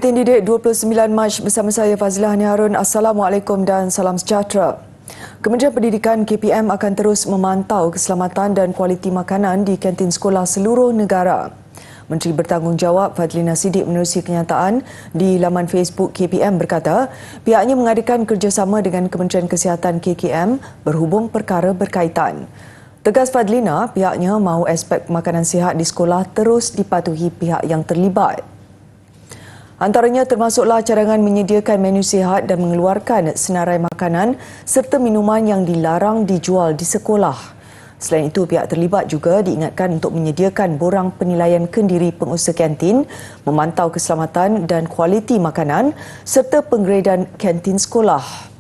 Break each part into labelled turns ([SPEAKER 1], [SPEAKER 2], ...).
[SPEAKER 1] Buletin Didik 29 Mac bersama saya Fazilah Harun. Assalamualaikum dan salam sejahtera. Kementerian Pendidikan KPM akan terus memantau keselamatan dan kualiti makanan di kantin sekolah seluruh negara. Menteri Bertanggungjawab Fadlina Siddiq menerusi kenyataan di laman Facebook KPM berkata, pihaknya mengadakan kerjasama dengan Kementerian Kesihatan KKM berhubung perkara berkaitan. Tegas Fadlina, pihaknya mahu aspek makanan sihat di sekolah terus dipatuhi pihak yang terlibat. Antaranya termasuklah cadangan menyediakan menu sihat dan mengeluarkan senarai makanan serta minuman yang dilarang dijual di sekolah. Selain itu, pihak terlibat juga diingatkan untuk menyediakan borang penilaian kendiri pengusaha kantin, memantau keselamatan dan kualiti makanan serta penggradan kantin sekolah.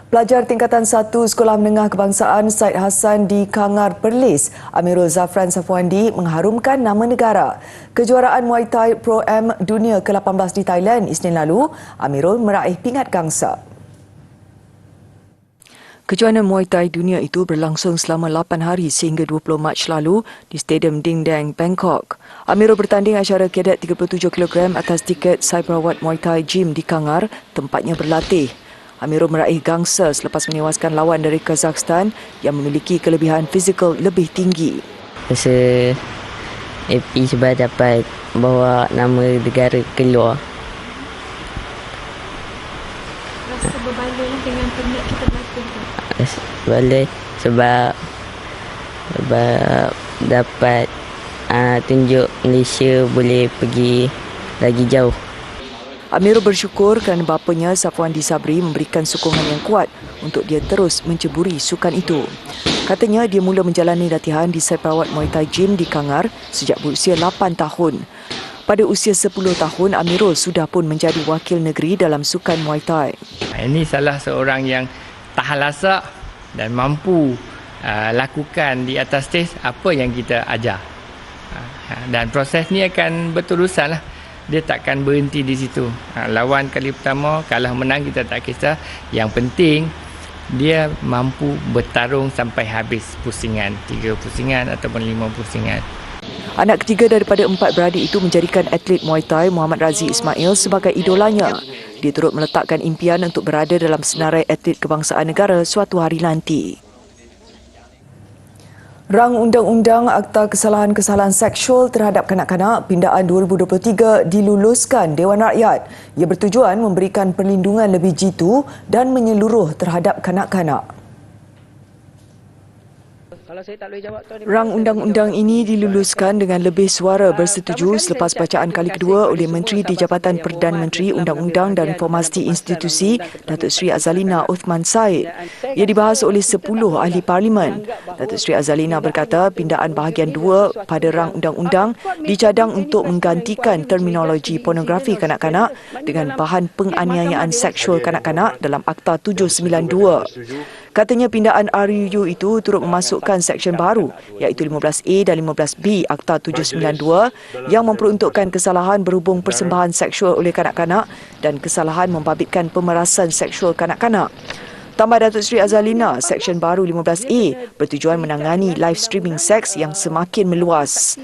[SPEAKER 1] Pelajar tingkatan 1 Sekolah Menengah Kebangsaan Syed Hassan di Kangar Perlis, Amirul Zafran Safwandi mengharumkan nama negara. Kejuaraan Muay Thai Pro Am Dunia ke-18 di Thailand Isnin lalu, Amirul meraih pingat gangsa. Kejuaraan Muay Thai Dunia itu berlangsung selama 8 hari sehingga 20 Mac lalu di Stadium Ding Dang, Bangkok. Amirul bertanding acara kadet 37 kg atas tiket Cyberwat Muay Thai Gym di Kangar, tempatnya berlatih. Amirul meraih gangsa selepas menewaskan lawan dari Kazakhstan yang memiliki kelebihan fizikal lebih tinggi.
[SPEAKER 2] Rasa happy sebab dapat bawa nama negara keluar.
[SPEAKER 3] Rasa berbaloi dengan penat kita berlatih tu?
[SPEAKER 2] Baloi sebab dapat tunjuk Malaysia boleh pergi lagi jauh.
[SPEAKER 1] Amirul bersyukur kerana bapanya Safwandi Sabri memberikan sokongan yang kuat untuk dia terus menceburi sukan itu. Katanya dia mula menjalani latihan di Cyberwat Muay Thai Gym di Kangar sejak berusia 8 tahun. Pada usia 10 tahun, Amirul sudah pun menjadi wakil negeri dalam sukan Muay Thai.
[SPEAKER 4] Ini salah seorang yang tahan lasak dan mampu lakukan di atas stage apa yang kita ajar. Dan proses ni akan berterusan lah. Dia takkan berhenti di situ. Lawan kali pertama, kalah menang kita tak kisah. Yang penting, dia mampu bertarung sampai habis pusingan. 3 pusingan ataupun 5 pusingan.
[SPEAKER 1] Anak ketiga daripada 4 beradik itu menjadikan atlet Muay Thai Muhammad Razi Ismail sebagai idolanya. Dia turut meletakkan impian untuk berada dalam senarai atlet kebangsaan negara suatu hari nanti. Rang Undang-Undang Akta Kesalahan-Kesalahan Seksual terhadap Kanak-kanak Pindaan 2023 diluluskan Dewan Rakyat. Ia bertujuan memberikan perlindungan lebih jitu dan menyeluruh terhadap kanak-kanak. Rang undang-undang ini diluluskan dengan lebih suara bersetuju selepas bacaan kali kedua oleh Menteri di Jabatan Perdana Menteri Undang-Undang dan Informasi Institusi Datuk Seri Azalina Othman Said. Ia dibahas oleh 10 ahli parlimen. Datuk Seri Azalina berkata pindaan bahagian 2 pada rang undang-undang dicadang untuk menggantikan terminologi pornografi kanak-kanak dengan bahan penganiayaan seksual kanak-kanak dalam Akta 792. Katanya pindaan RUU itu turut memasukkan seksyen baru iaitu 15A dan 15B Akta 792 yang memperuntukkan kesalahan berhubung persembahan seksual oleh kanak-kanak dan kesalahan membabitkan pemerasan seksual kanak-kanak. Tambah Datuk Seri Azalina, seksyen baru 15A bertujuan menangani live streaming seks yang semakin meluas.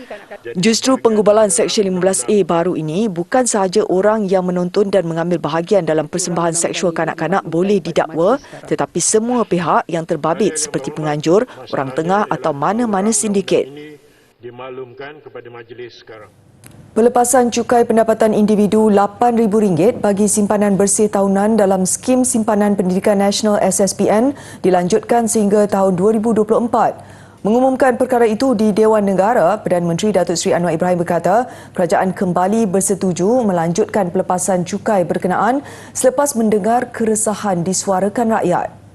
[SPEAKER 1] Justru penggubalan seksyen 15A baru ini bukan sahaja orang yang menonton dan mengambil bahagian dalam persembahan seksual kanak-kanak boleh didakwa, tetapi semua pihak yang terbabit seperti penganjur, orang tengah atau mana-mana sindiket.
[SPEAKER 5] Dimaklumkan kepada majlis sekarang.
[SPEAKER 1] Pelepasan cukai pendapatan individu RM8,000 bagi simpanan bersih tahunan dalam skim simpanan pendidikan nasional SSPN dilanjutkan sehingga tahun 2024. Mengumumkan perkara itu di Dewan Negara, Perdana Menteri Datuk Seri Anwar Ibrahim berkata kerajaan kembali bersetuju melanjutkan pelepasan cukai berkenaan selepas mendengar keresahan disuarakan rakyat.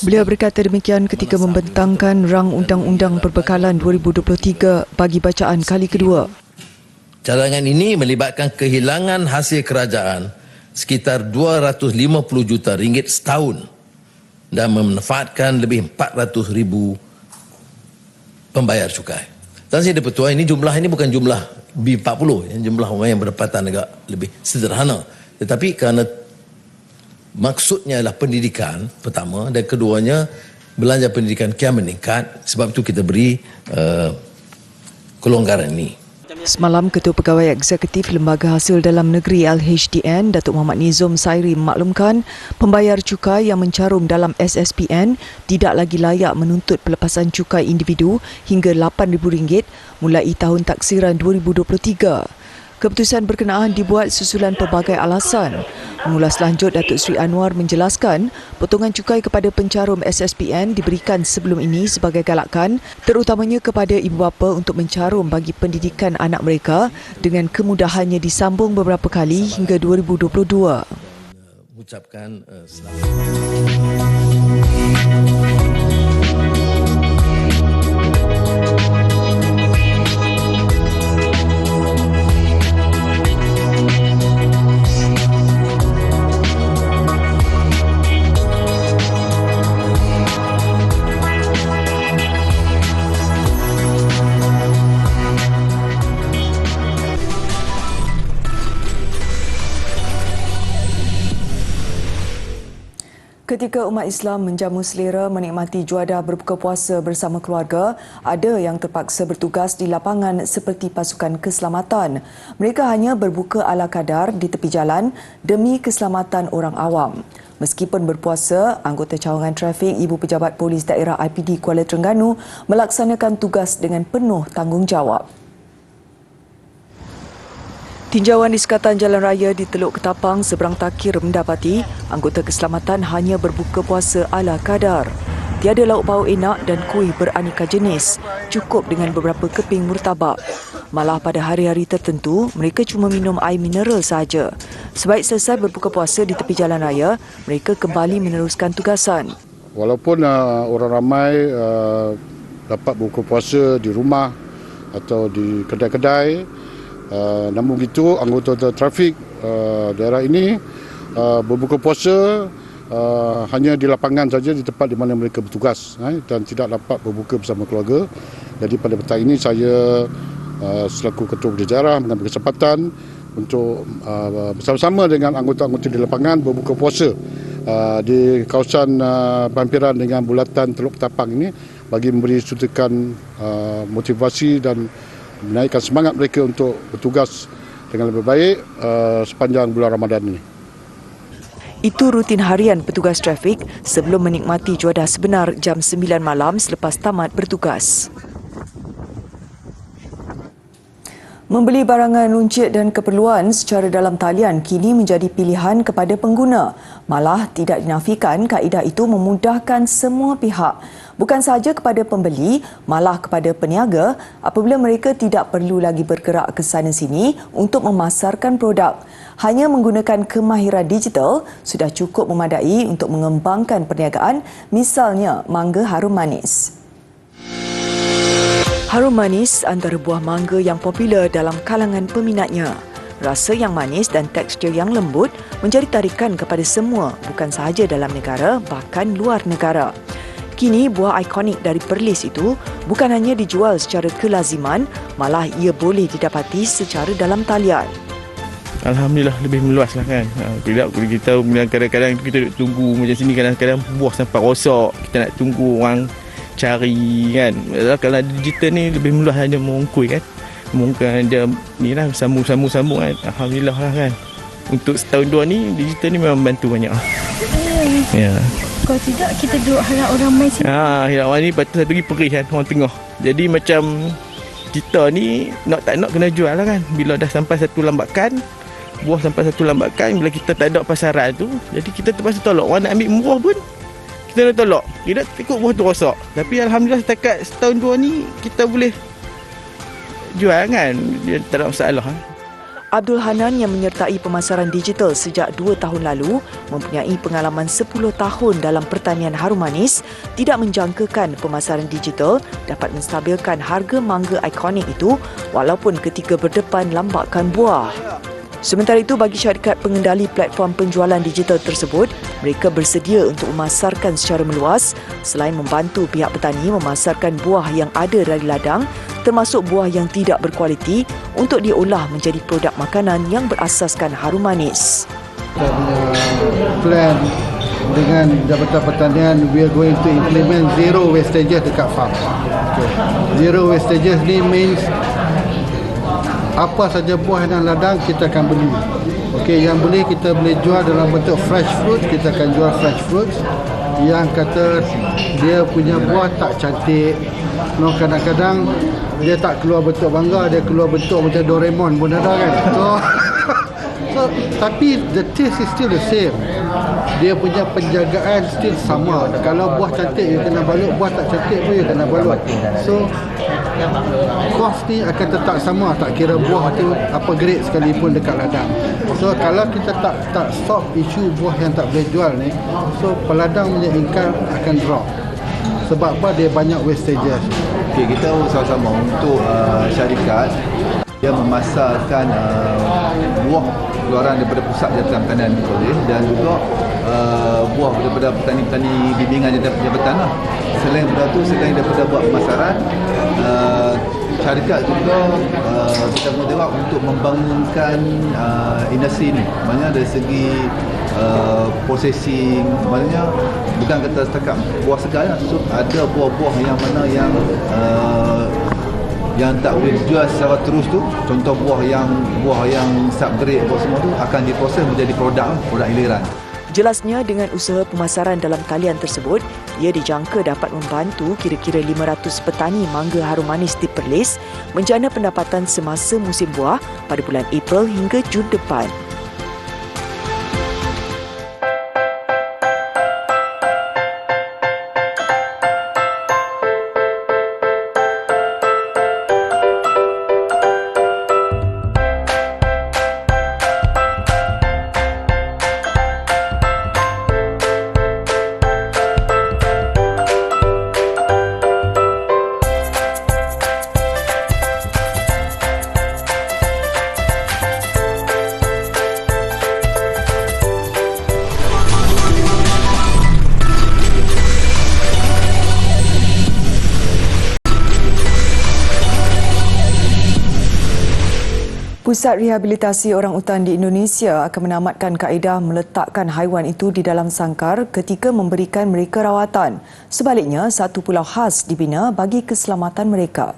[SPEAKER 1] Beliau berkata demikian ketika membentangkan rang undang-undang perbekalan 2023 bagi bacaan kali kedua.
[SPEAKER 6] Cadangan ini melibatkan kehilangan hasil kerajaan sekitar 250 juta ringgit setahun dan memanfaatkan lebih 400,000 pembayar cukai. Dan saya dapat tahu ini jumlah ini bukan jumlah B40, jumlah orang yang berdapatan agak lebih sederhana. Tetapi kerana maksudnya adalah pendidikan pertama dan keduanya belanja pendidikan kian meningkat, sebab itu kita beri kelonggaran ini.
[SPEAKER 1] Semalam, Ketua Pegawai Eksekutif Lembaga Hasil Dalam Negeri LHDN, Datuk Muhammad Nizom Sairi memaklumkan pembayar cukai yang mencarum dalam SSPN tidak lagi layak menuntut pelepasan cukai individu hingga RM8,000 mulai tahun taksiran 2023. Keputusan berkenaan dibuat susulan pelbagai alasan. Mengulas lanjut, Datuk Seri Anwar menjelaskan potongan cukai kepada pencarum SSPN diberikan sebelum ini sebagai galakan terutamanya kepada ibu bapa untuk mencarum bagi pendidikan anak mereka dengan kemudahannya disambung beberapa kali hingga 2022.
[SPEAKER 6] Mengucapkan selamat.
[SPEAKER 1] Ketika umat Islam menjamu selera menikmati juadah berbuka puasa bersama keluarga, ada yang terpaksa bertugas di lapangan seperti pasukan keselamatan. Mereka hanya berbuka ala kadar di tepi jalan demi keselamatan orang awam. Meskipun berpuasa, anggota cawangan trafik Ibu Pejabat Polis Daerah IPD Kuala Terengganu melaksanakan tugas dengan penuh tanggungjawab. Tinjauan di sekatan jalan raya di Teluk Ketapang seberang Takir mendapati anggota keselamatan hanya berbuka puasa ala kadar. Tiada lauk pauk enak dan kuih beraneka jenis, cukup dengan beberapa keping murtabak. Malah pada hari-hari tertentu, mereka cuma minum air mineral sahaja. Sebaik selesai berbuka puasa di tepi jalan raya, mereka kembali meneruskan tugasan.
[SPEAKER 7] Walaupun orang ramai dapat berbuka puasa di rumah atau di kedai-kedai, namun begitu anggota trafik daerah ini berbuka puasa hanya di lapangan saja, di tempat di mana mereka bertugas dan tidak dapat berbuka bersama keluarga. Jadi pada petang ini saya selaku Ketua Bersejarah mengambil kesempatan untuk bersama-sama dengan anggota-anggota di lapangan berbuka puasa di kawasan pampiran dengan bulatan Teluk Ketapang ini bagi memberi suntikan motivasi dan menaikkan semangat mereka untuk bertugas dengan lebih baik sepanjang bulan Ramadan ini.
[SPEAKER 1] Itu rutin harian petugas trafik sebelum menikmati juadah sebenar jam 9 malam selepas tamat bertugas. Membeli barangan runcit dan keperluan secara dalam talian kini menjadi pilihan kepada pengguna. Malah tidak dinafikan kaedah itu memudahkan semua pihak. Bukan sahaja kepada pembeli, malah kepada peniaga apabila mereka tidak perlu lagi bergerak ke sana sini untuk memasarkan produk. Hanya menggunakan kemahiran digital sudah cukup memadai untuk mengembangkan perniagaan, misalnya mangga harum manis. Harum manis antara buah mangga yang popular dalam kalangan peminatnya. Rasa yang manis dan tekstur yang lembut menjadi tarikan kepada semua, bukan sahaja dalam negara, bahkan luar negara. Kini, buah ikonik dari Perlis itu bukan hanya dijual secara kelaziman, malah ia boleh didapati secara dalam talian.
[SPEAKER 8] Alhamdulillah lebih meluas lah kan. Tidak kita kadang-kadang kita tunggu macam sini, kadang-kadang buah sampai rosak, kita nak tunggu orang cari kan. Kalau digital ni lebih mudah hanya mengungkui kan. Mungkin dia ni lah sambung kan. Alhamdulillah lah kan. Untuk setahun dua ni digital ni memang bantu banyak. Ya.
[SPEAKER 3] Kalau tidak kita duduk harap orang main sini.
[SPEAKER 8] Harap orang ni patut satu lagi perih kan orang tengah. Jadi macam kita ni nak tak nak kena jual lah kan. Bila dah sampai satu lambakan, buah sampai satu lambakan, bila kita tak ada pasaran tu, jadi kita terpaksa tolak. Orang nak ambil murah pun kita nak tolak. Kita takut buah tu rosak. Tapi alhamdulillah setakat setahun dua ni kita boleh jual kan. Dia tak ada masalah.
[SPEAKER 1] Abdul Hanan yang menyertai pemasaran digital sejak 2 tahun lalu mempunyai pengalaman 10 tahun dalam pertanian harum manis, tidak menjangkakan pemasaran digital dapat menstabilkan harga mangga ikonik itu walaupun ketika berdepan lambakan buah. Sementara itu, bagi syarikat pengendali platform penjualan digital tersebut, mereka bersedia untuk memasarkan secara meluas selain membantu pihak petani memasarkan buah yang ada dari ladang, termasuk buah yang tidak berkualiti untuk diolah menjadi produk makanan yang berasaskan harum manis.
[SPEAKER 9] Kita punya plan
[SPEAKER 7] dengan Jabatan Pertanian, we are going to implement zero wastages dekat farm. Okay. Zero wastages ni means apa saja buah dan ladang kita akan beli. Okey, yang kita boleh jual dalam bentuk fresh fruit, kita akan jual fresh fruits. Yang kata dia punya buah tak cantik, kadang-kadang dia tak keluar bentuk bangga, dia keluar bentuk macam Doraemon pun ada kan. So tapi the taste is still the same. Dia punya penjagaan still sama. Kalau buah cantik you kena balut, buah tak cantik pun you kena balut. So cost ni akan tetap sama, tak kira buah tu apa grade sekalipun dekat ladang. So kalau kita tak stop isu buah yang tak boleh jual ni, so peladang punya income akan drop. Sebab apa? Dia banyak wastages.
[SPEAKER 9] Okay, kita sama-sama untuk syarikat dia memasarkan buah keluaran daripada pusat jabatan pertanian Kolej dan juga buah daripada petani-petani bimbingan jabatan lah. Selain daripada tu, selain daripada buat pemasaran, syarikat juga bertanggungjawab untuk membangunkan industri ni. Maknanya dari segi processing, maknanya bukan kata setakat buah segar, so ada buah-buah yang mana yang tak boleh dijual secara terus tu, contoh buah yang subgrade, buah semua tu akan diproses menjadi produk hiliran.
[SPEAKER 1] Jelasnya dengan usaha pemasaran dalam talian tersebut, ia dijangka dapat membantu kira-kira 500 petani mangga harum manis di Perlis menjana pendapatan semasa musim buah pada bulan April hingga Jun depan. Pusat Rehabilitasi Orang Utan di Indonesia akan menamatkan kaedah meletakkan haiwan itu di dalam sangkar ketika memberikan mereka rawatan. Sebaliknya, satu pulau khas dibina bagi keselamatan mereka.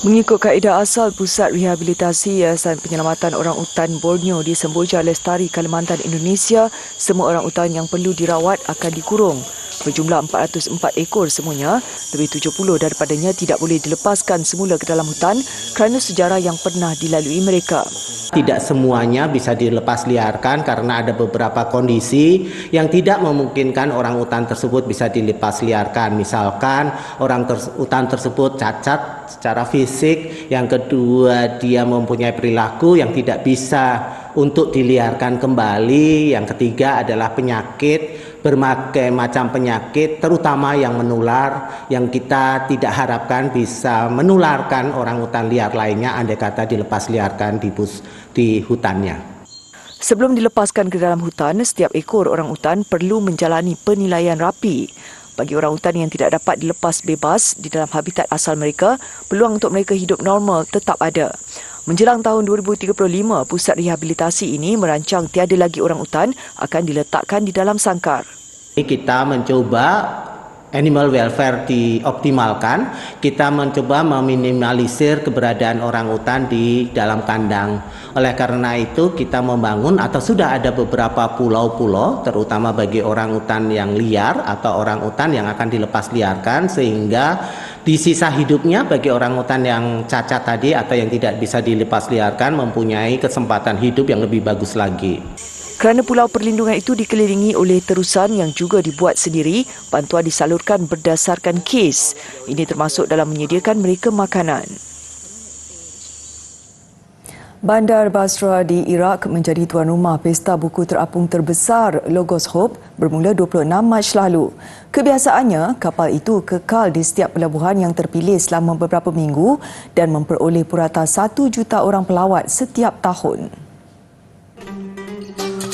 [SPEAKER 1] Mengikut kaedah asal Pusat Rehabilitasi Yayasan Penyelamatan Orang Utan Borneo di Semboja Lestari, Kalimantan, Indonesia, semua orang utan yang perlu dirawat akan dikurung. Berjumlah 404 ekor semuanya, lebih 70 daripadanya tidak boleh dilepaskan semula ke dalam hutan kerana sejarah yang pernah dilalui mereka.
[SPEAKER 10] Tidak semuanya bisa dilepas liarkan karena ada beberapa kondisi yang tidak memungkinkan orang utan tersebut bisa dilepas liarkan. Misalkan orang utan tersebut cacat secara fisik, yang kedua dia mempunyai perilaku yang tidak bisa untuk diliarkan kembali, yang ketiga adalah penyakit, berbagai macam penyakit terutama yang menular yang kita tidak harapkan bisa menularkan orang utan liar lainnya andai kata dilepas liarkan di hutannya.
[SPEAKER 1] Sebelum dilepaskan ke dalam hutan, setiap ekor orang utan perlu menjalani penilaian rapi. Bagi orang utan yang tidak dapat dilepas bebas di dalam habitat asal mereka, peluang untuk mereka hidup normal tetap ada. Menjelang tahun 2035, pusat rehabilitasi ini merancang tiada lagi orang utan akan diletakkan di dalam sangkar.
[SPEAKER 10] Kita mencoba animal welfare dioptimalkan, kita mencoba meminimalisir keberadaan orang utan di dalam kandang. Oleh karena itu kita membangun atau sudah ada beberapa pulau-pulau terutama bagi orang utan yang liar atau orang utan yang akan dilepas liarkan, sehingga di sisa hidupnya bagi orang utan yang cacat tadi atau yang tidak bisa dilepas liarkan mempunyai kesempatan hidup yang lebih bagus lagi.
[SPEAKER 1] Kerana pulau perlindungan itu dikelilingi oleh terusan yang juga dibuat sendiri, bantuan disalurkan berdasarkan kes. Ini termasuk dalam menyediakan mereka makanan. Bandar Basra di Iraq menjadi tuan rumah pesta buku terapung terbesar Logos Hope bermula 26 Mac lalu. Kebiasaannya, kapal itu kekal di setiap pelabuhan yang terpilih selama beberapa minggu dan memperoleh purata 1 juta orang pelawat setiap tahun.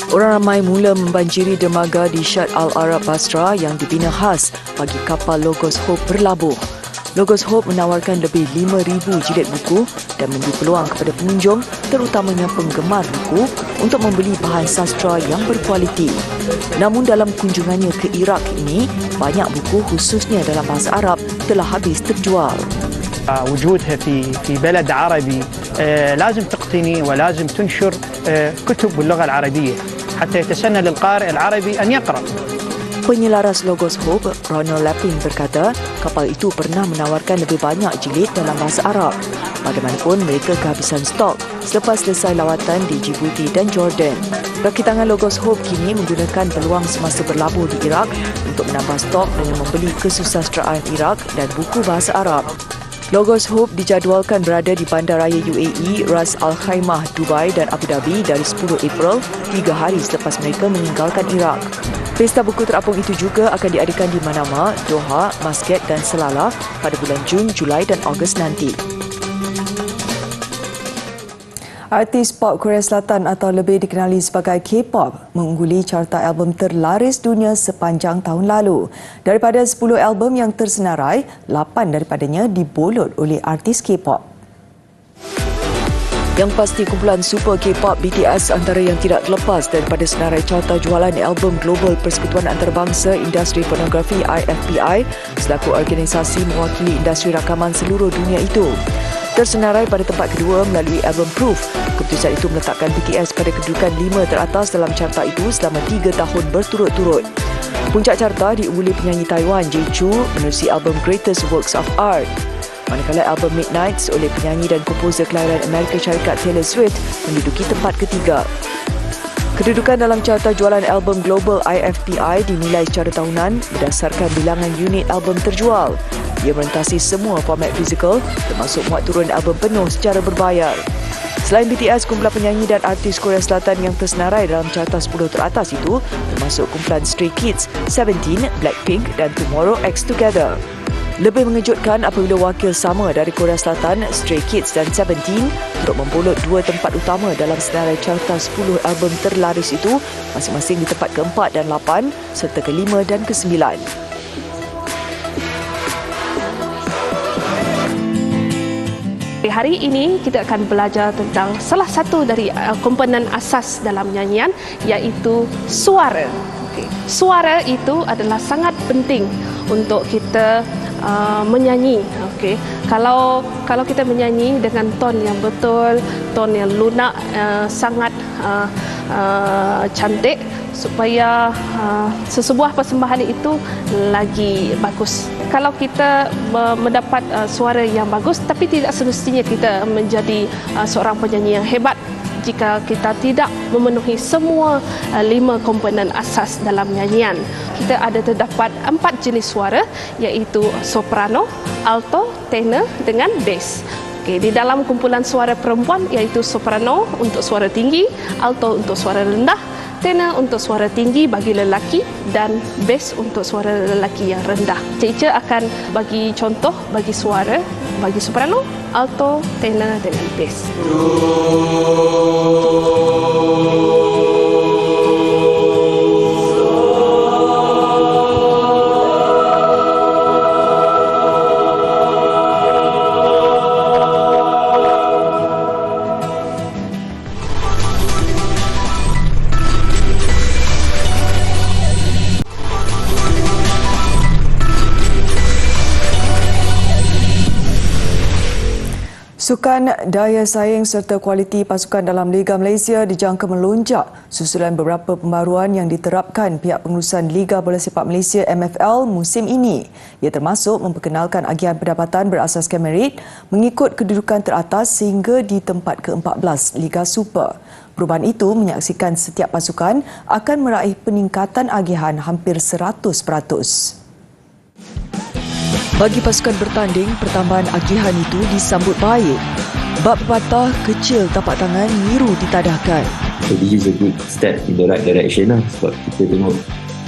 [SPEAKER 1] Orang ramai mula membanjiri dermaga di Syad Al-Arab Basra yang dibina khas bagi kapal Logos Hope berlabuh. Logos Hope menawarkan lebih 5,000 jilid buku dan memberi peluang kepada pengunjung, terutamanya penggemar buku, untuk membeli bahan sastra yang berkualiti. Namun dalam kunjungannya ke Iraq ini, banyak buku khususnya dalam bahasa Arab telah habis terjual.
[SPEAKER 11] وجودها في بلد عربي لازم تقتني ولازم تنشر كتب باللغة العربية حتى يتسنى للقارئ العربي أن يقرأ.
[SPEAKER 1] Penyelaras Logos Hope, Ronald Lappin berkata, kapal itu pernah menawarkan lebih banyak jilid dalam bahasa Arab. Bagaimanapun, mereka kehabisan stok selepas selesai lawatan di Djibouti dan Jordan. Rakitangan Logos Hope kini menggunakan peluang semasa berlabuh di Iraq untuk menambah stok dengan membeli kesusasteraan Iraq dan buku bahasa Arab. Logos Hope dijadualkan berada di Bandaraya UAE, Ras Al Khaimah, Dubai dan Abu Dhabi dari 10 April, 3 hari selepas mereka meninggalkan Iraq. Pesta buku terapung itu juga akan diadakan di Manama, Doha, Muscat dan Salalah pada bulan Jun, Julai dan Ogos nanti. Artis pop Korea Selatan atau lebih dikenali sebagai K-pop mengungguli carta album terlaris dunia sepanjang tahun lalu. Daripada 10 album yang tersenarai, 8 daripadanya dibolot oleh artis K-pop. Yang pasti, kumpulan super K-pop BTS antara yang tidak terlepas daripada senarai carta jualan album global Persekutuan Antarabangsa Industri Pornografi IFPI selaku organisasi mewakili industri rakaman seluruh dunia itu. Tersenarai pada tempat kedua melalui album Proof. Keputusan itu meletakkan BTS pada kedudukan 5 teratas dalam carta itu selama 3 tahun berturut-turut. Puncak carta diungguli penyanyi Taiwan Jay Chou menerusi album Greatest Works of Art. Manakala album Midnights oleh penyanyi dan komposer kelahiran Amerika Syarikat Taylor Swift menduduki tempat ketiga. Kedudukan dalam carta jualan album global IFPI dinilai secara tahunan berdasarkan bilangan unit album terjual. Ia merentasi semua format fizikal termasuk muat turun album penuh secara berbayar. Selain BTS, kumpulan penyanyi dan artis Korea Selatan yang tersenarai dalam carta 10 teratas itu termasuk kumpulan Stray Kids, Seventeen, Blackpink dan Tomorrow X Together. Lebih mengejutkan apabila wakil sama dari Korea Selatan, Stray Kids dan Seventeen turut membolot 2 tempat utama dalam senarai carta 10 album terlaris itu, masing-masing di tempat ke-4 dan 8 serta ke-5 dan ke-9.
[SPEAKER 12] Hari ini kita akan belajar tentang salah satu dari komponen asas dalam nyanyian, iaitu suara. Suara itu adalah sangat penting untuk kita menyanyi. Kalau kita menyanyi dengan ton yang betul, ton yang lunak, sangat cantik, supaya sesebuah persembahan itu lagi bagus. Kalau kita mendapat suara yang bagus, tapi tidak semestinya kita menjadi seorang penyanyi yang hebat jika kita tidak memenuhi semua 5 komponen asas dalam nyanyian. Kita ada terdapat 4 jenis suara, iaitu soprano, alto, tenor dengan bass. Di dalam kumpulan suara perempuan, iaitu soprano untuk suara tinggi, alto untuk suara rendah, tenor untuk suara tinggi bagi lelaki dan bass untuk suara lelaki yang rendah. Cikgu akan bagi contoh bagi suara bagi soprano, alto, tenor dengan bass.
[SPEAKER 1] Sukan, daya saing serta kualiti pasukan dalam Liga Malaysia dijangka melonjak susulan beberapa pembaruan yang diterapkan pihak pengurusan Liga Bola Sepak Malaysia MFL musim ini. Ia termasuk memperkenalkan agihan pendapatan berasaskan merit mengikut kedudukan teratas sehingga di tempat ke-14 Liga Super. Perubahan itu menyaksikan setiap pasukan akan meraih peningkatan agihan hampir 100%. Bagi pasukan bertanding, pertambahan agihan itu disambut baik. Bab pepatah, kecil tapak tangan, miru ditadahkan.
[SPEAKER 13] So this is a good step in the right direction lah. Sebab kita tengok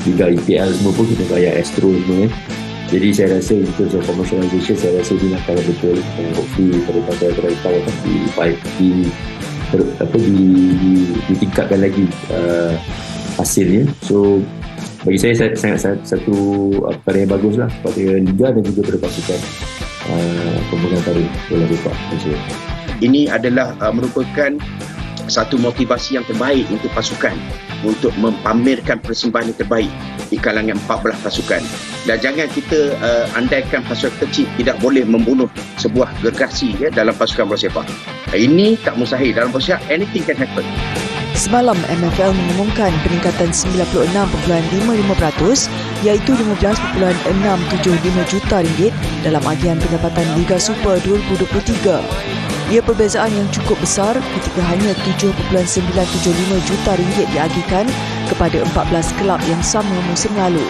[SPEAKER 13] Liga EPL semua pun kita bayar Astro semua. Jadi saya rasa in terms of commercialization, saya rasa dia akan betul. Hopefully pada tahun ditingkatkan lagi hasilnya. So bagi saya sangat satu perkara yang bagus lah kepada Liga dan juga kepada pasukan. pemegang tarikh bola sepak Malaysia.
[SPEAKER 14] Ini adalah merupakan satu motivasi yang terbaik untuk pasukan untuk mempamerkan persembahan yang terbaik di kalangan 14 pasukan. Dan jangan kita andaikan pasukan kecil tidak boleh membunuh sebuah gergasi dalam pasukan bola sepak. Ini tak mustahil. Dalam bola sepak, anything can happen.
[SPEAKER 1] Semalam, MFL mengumumkan peningkatan 96.55% iaitu RM15.675 juta dalam agihan pendapatan Liga Super 2023. Ia perbezaan yang cukup besar ketika hanya RM7.975 juta diagihkan kepada 14 kelab yang sama musim lalu.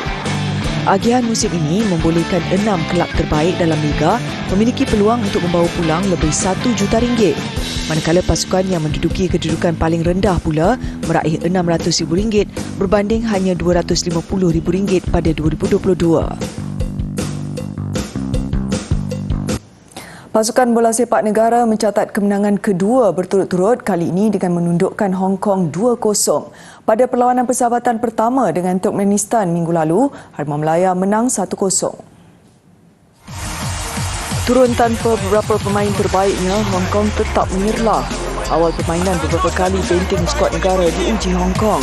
[SPEAKER 1] Agihan musim ini membolehkan 6 kelab terbaik dalam Liga memiliki peluang untuk membawa pulang lebih RM1 juta, manakala pasukan yang menduduki kedudukan paling rendah pula meraih RM600,000 berbanding hanya RM250,000 pada 2022. Pasukan bola sepak negara mencatat kemenangan kedua berturut-turut kali ini dengan menundukkan Hong Kong 2-0. Pada perlawanan persahabatan pertama dengan Turkmenistan minggu lalu, Harimau Melaya menang 1-0. Turun tanpa beberapa pemain terbaiknya, Hong Kong tetap menyerlah. Awal permainan beberapa kali benteng skuad negara diuji Hong Kong.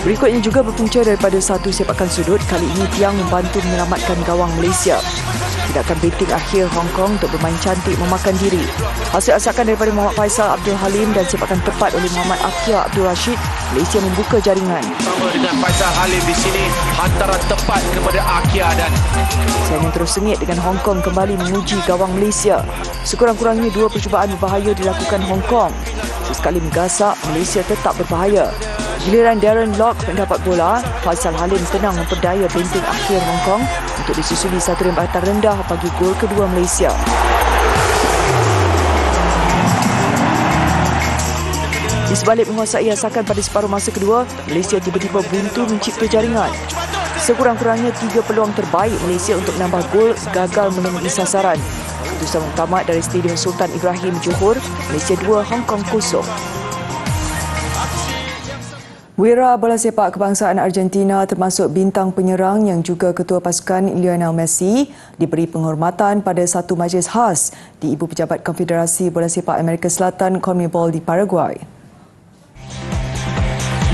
[SPEAKER 1] Berikutnya juga berpunca daripada satu sepakan sudut, kali ini Tiang membantu menyelamatkan gawang Malaysia. Tindakan benteng akhir Hong Kong untuk bermain cantik memakan diri. Hasil asakan daripada Muhammad Faisal Abdul Halim dan sepakan tepat oleh Muhammad Akia Abdul Rashid, Malaysia membuka jaringan.
[SPEAKER 15] Sama dengan Faisal Halim di sini, hantaran tepat kepada Akia dan
[SPEAKER 1] Saingan terus sengit dengan Hong Kong kembali menguji gawang Malaysia. Sekurang-kurangnya 2 percubaan berbahaya dilakukan Hong Kong. Sesekali menggasak, Malaysia tetap berbahaya. Giliran Darren Lock mendapat bola, Faisal Halim tenang memperdaya benteng akhir Hong Kong untuk disusuli satu rembatan rendah bagi gol kedua Malaysia. Di sebalik menguasai asakan pada separuh masa kedua, Malaysia tiba-tiba buntu mencipta jaringan. Sekurang-kurangnya 3 peluang terbaik Malaysia untuk menambah gol gagal menemui sasaran. Keputusan muktamad dari Stadium Sultan Ibrahim Johor, Malaysia 2, Hong Kong 0. Wira bola sepak kebangsaan Argentina termasuk bintang penyerang yang juga ketua pasukan Lionel Messi diberi penghormatan pada satu majlis khas di Ibu Pejabat Konfederasi Bola Sepak Amerika Selatan CONMEBOL di Paraguay.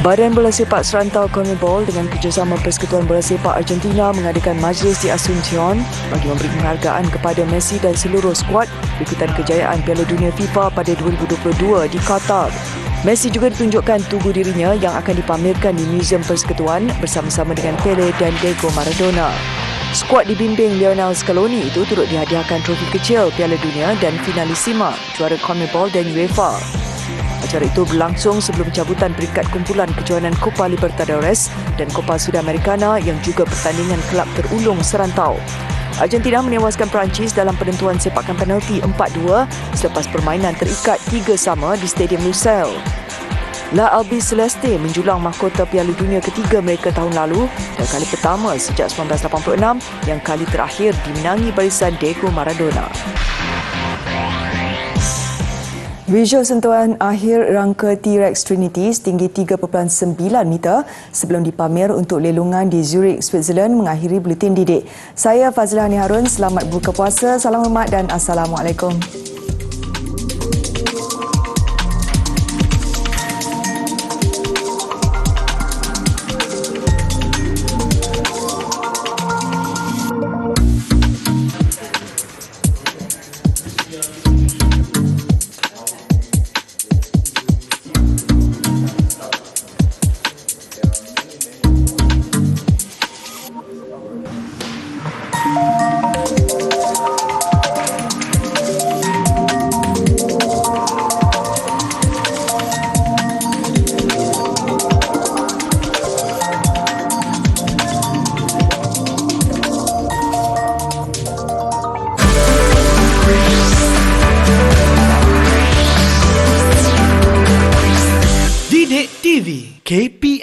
[SPEAKER 1] Badan Bola Sepak Serantau CONMEBOL dengan kerjasama Persekutuan Bola Sepak Argentina mengadakan majlis di Asuncion bagi memberi penghargaan kepada Messi dan seluruh skuad ikutan kejayaan Piala Dunia FIFA pada 2022 di Qatar. Messi juga ditunjukkan tugu dirinya yang akan dipamerkan di Museum Persekutuan bersama-sama dengan Pele dan Diego Maradona. Skuad dibimbing Lionel Scaloni itu turut dihadiahkan trofi kecil Piala Dunia dan Finalissima, juara CONMEBOL dan UEFA. Acara itu berlangsung sebelum cabutan peringkat kumpulan kejohanan Copa Libertadores dan Copa Sudamericana yang juga pertandingan kelab terulung serantau. Argentina menewaskan Perancis dalam penentuan sepakan penalti 4-2 selepas permainan terikat 3-3 di Stadium Lusail. La Albiceleste menjulang mahkota Piala Dunia ketiga mereka tahun lalu dan kali pertama sejak 1986 yang kali terakhir dimenangi barisan Diego Maradona. Visual sentuhan akhir rangka T-Rex Trinity setinggi 3.9 meter sebelum dipamer untuk lelungan di Zurich, Switzerland mengakhiri buletin didik. Saya Fazila Hani Harun, selamat berbuka puasa, salam hormat dan Assalamualaikum.
[SPEAKER 16] Didik TV KPI